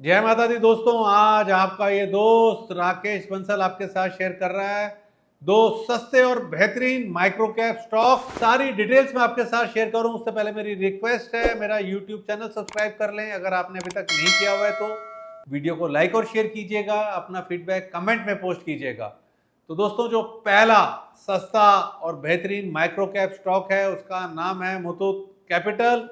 जय माता दी दोस्तों। आज आपका ये दोस्त राकेश बंसल आपके साथ शेयर कर रहा है दो सस्ते और बेहतरीन माइक्रो कैप स्टॉक। सारी डिटेल्स में आपके साथ शेयर करूं उससे पहले मेरी रिक्वेस्ट है, मेरा यूट्यूब चैनल सब्सक्राइब कर लें अगर आपने अभी तक नहीं किया हुआ है तो। वीडियो को लाइक और शेयर कीजिएगा, अपना फीडबैक कमेंट में पोस्ट कीजिएगा। तो दोस्तों, जो पहला सस्ता और बेहतरीन माइक्रो कैप स्टॉक है उसका नाम है मुथूट कैपिटल।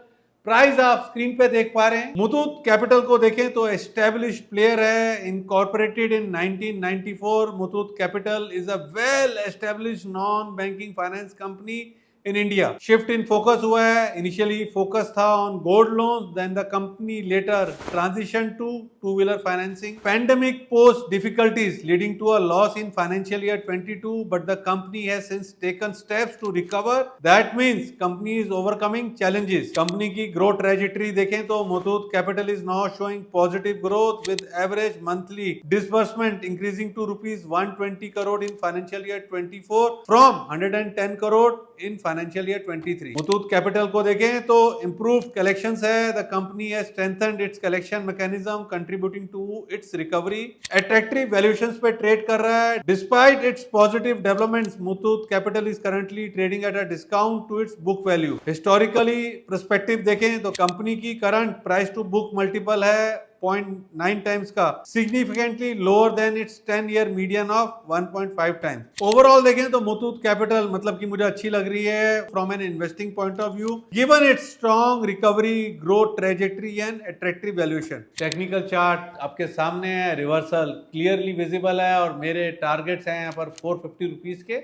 प्राइस आप स्क्रीन पे देख पा रहे हैं। मुथूट कैपिटल को देखें तो एस्टेब्लिश्ड प्लेयर है, incorporated in 1994। Muthoot capital is a well established non banking finance company in India. Shift in focus हुआ है, इनिशियली फोकस था on gold loan, then the company later transition to two wheeler financing. Pandemic post difficulties leading to a loss in financial year 22, but the company has since taken steps to recover. That means company is overcoming challenges. Company की growth trajectory देखें तो Muthoot capital is now showing positive growth with average monthly disbursement increasing to rupees 120 crore in financial year 24 from 110 crore in financial year 23। Muthoot capital को देखें तो improved collections है। The company has strengthened its collection mechanism contributing to its recovery. Attractive valuations पे trade कर रहा है। Despite its positive developments, Muthoot capital is currently trading at a discount to it's book value. Historically perspective देखें तो company की current price to book multiple है 0.9 times का, significantly lower than its 10-year median of 1.5 times. Overall देखें तो Muthoot capital मतलब कि मुझे अच्छी लग रही है from an investing point of view, given its strong recovery, growth trajectory and attractive valuation. Technical chart आपके सामने है, रिवर्सल क्लियरली विजिबल है और मेरे टारगेट्स हैं यहाँ पर 450 रुपीज के।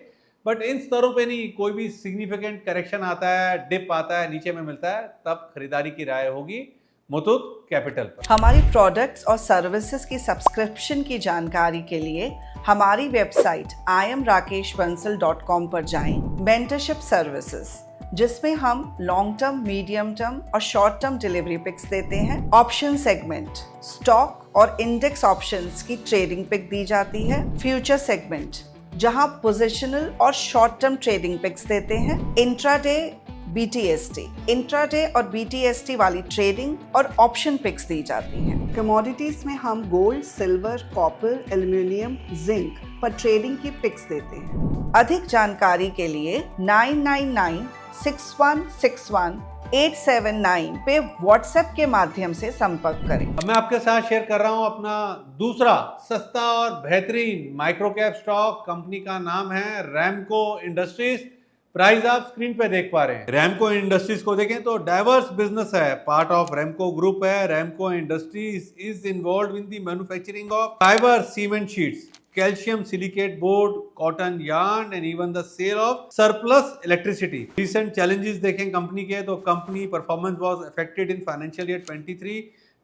बट इन स्तरों पे नहीं, कोई भी सिग्निफिकेंट करेक्शन आता है, डिप आता है, नीचे में मिलता है, तब खरीदारी की राय होगी मुथूट कैपिटल पर। हमारी प्रोडक्ट्स और सर्विसेज की सब्सक्रिप्शन की जानकारी के लिए हमारी वेबसाइट iamrakeshbansal.com पर जाएं। मेंटरशिप सर्विसेज, जिसमें हम लॉन्ग टर्म, मीडियम टर्म और शॉर्ट टर्म डिलीवरी पिक्स देते हैं। ऑप्शन सेगमेंट, स्टॉक और इंडेक्स ऑप्शंस की ट्रेडिंग पिक दी जाती है। फ्यूचर सेगमेंट, जहां पोजिशनल और शॉर्ट टर्म ट्रेडिंग पिक्स देते हैं। इंट्राडे, BTST, इंट्राडे और BTST वाली ट्रेडिंग और ऑप्शन पिक्स दी जाती हैं। कमोडिटीज में हम gold, silver, copper, aluminium, zinc पर ट्रेडिंग की पिक्स देते हैं। अधिक जानकारी के लिए 999-6161-879 पे व्हाट्सएप के माध्यम से संपर्क करें। अब मैं आपके साथ शेयर कर रहा हूं अपना दूसरा सस्ता और बेहतरीन माइक्रो कैप स्टॉक। कंपनी का नाम है रैमको इंडस्ट्रीज। प्राइस आप स्क्रीन पे देख पा रहे हैं। रैमको इंडस्ट्रीज को देखें तो डाइवर्स बिजनेस है, पार्ट ऑफ रैमको ग्रुप है। Ramco industries is involve in the manufacturing of fibre cement sheets, calcium silicate board, cotton yarn and even the sale of surplus electricity. Recent challenges देखें कंपनी के तो company performance was affected in financial year 23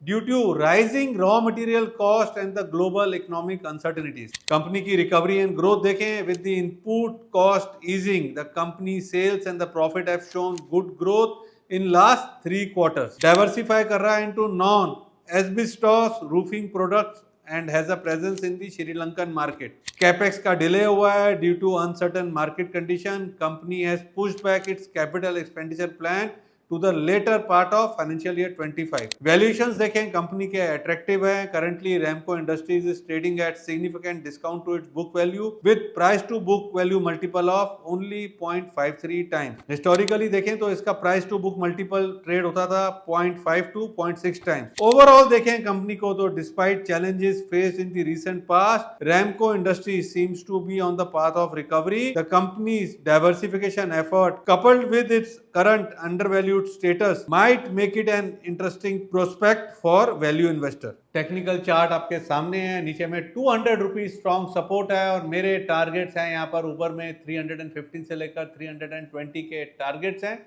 due to rising raw material cost and the global economic uncertainties. Company की recovery and growth देखें, with the input cost easing, the company sales and the profit have shown good growth in last 3 quarters. Diversify कर रहा है into non asbestos roofing products and has a presence in the Sri Lankan market. Capex का delay हुआ है due to uncertain market condition. Company has pushed back its capital expenditure plan to the later part of financial year 25. Valuations देखें company के attractive है. Currently Ramco Industries is trading at significant discount to its book value with price to book value multiple of only 0.53 times. Historically देखें तो इसका price to book multiple trade होता था 0.5 to 0.6 times. Overall देखें company को तो despite challenges faced in the recent past, Ramco Industries seems to be on the path of recovery. The company's diversification effort coupled with its current undervalued status might make it an interesting prospect for value investor. Technical chart आपके सामने है, नीचे में 200 rupees strong support है और मेरे targets हैं यहाँ पर ऊपर में 315 से लेकर 320 के टारगेट्स हैं।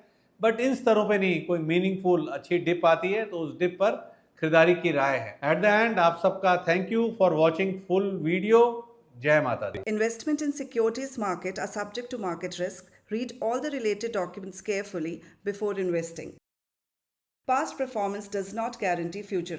बट इन स्तरों पे नहीं, कोई मीनिंगफुल अच्छी डिप आती है तो उस डिप पर खरीदारी की राय है। एट द एंड आप सबका thank you for watching full video. जय माता दी। Investment in securities market are subject to market risk. Read all the related documents carefully before investing. Past performance does not guarantee future returns.